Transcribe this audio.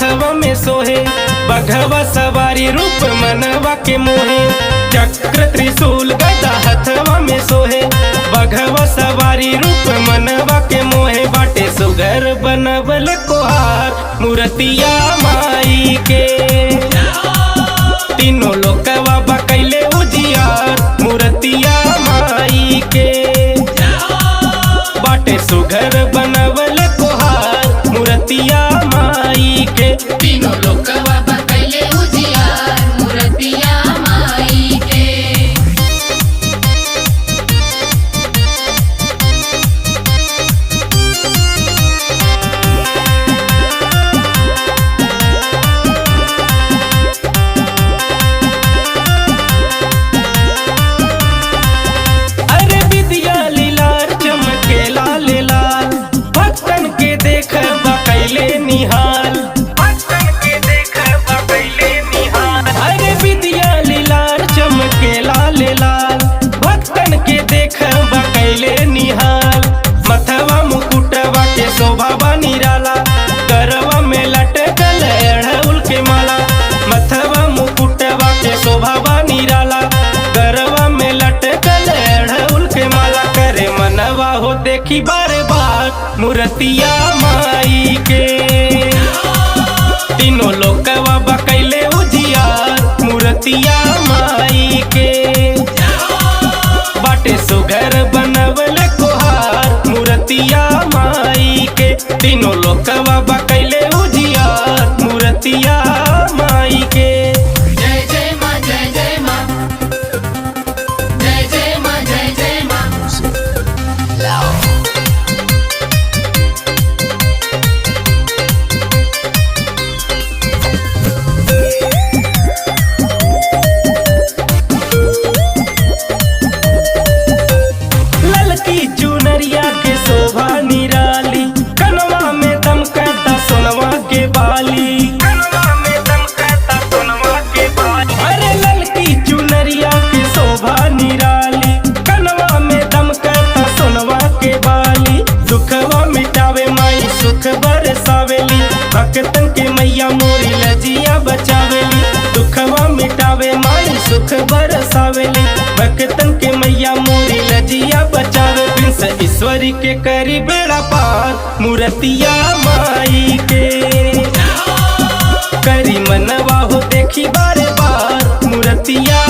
मथवा में सोहे बघवा सवारी रूप मनवा के मोहे। चक्र त्रिशूल गदा हथवा में सोहे बघवा सवारी रूप मनवा के मोहे। बाटे सुगर बनवल कोहार मूर्तिया माई के तीनों लोकवा बकैले उजियार मूर्तिया माई के। बाटे सुगर बनवल कोहार मूर्तिया माई के तीनों लोकवा बकैले उजियार मूर्तिया माई के। अरे विद्या लीलार चमके लाल लाल भक्तन के देख बकैले निहाल। भक्तन के देख बकैले निहाल। अरे विद्या लीलार चमके लाल लाल भक्तन के देख बकैले निहाल। मथवा मुकुटवा के शोभा निराला गरवा में लटकल अड़हुल के माला। मथवा मुकुटवा के शोभा निराला गरवा में लटकल अड़हुल के माला। करे मनवा हो देखी बार बार मूर्तिया माई के तीनों लोकवा बकैले उजियार मूर्तिया माई के। बाटे सुगर बनवल कोहार मूर्तिया माई के तीनों लोकवा बकैले उजियार मूर्तिया माई के। जय जय माँ जय जय माँ जय जय माँ जय जय माँ। ललकी चुनरिया के शोभा निराली कनवा में दमकता सोनवा के बाली। कनवा में दमकता सोनवा के बाली। अरे ललकी चुनरिया के शोभा निराली कनवा में दमकता सोनवा के बाली। दुखवा मिटावे माई सुख बरसावेली भक्तन के मैया मोरी लजिया बचावेली। दुखवा मिटावे माई सुख बरसावेली भक्तन के मैया मोरी लजिया बचावे। प्रिंस ईश्वरी के करी बेड़ा पार मूर्तिया माई के करी मनवा हो देखी बार बार मूर्तिया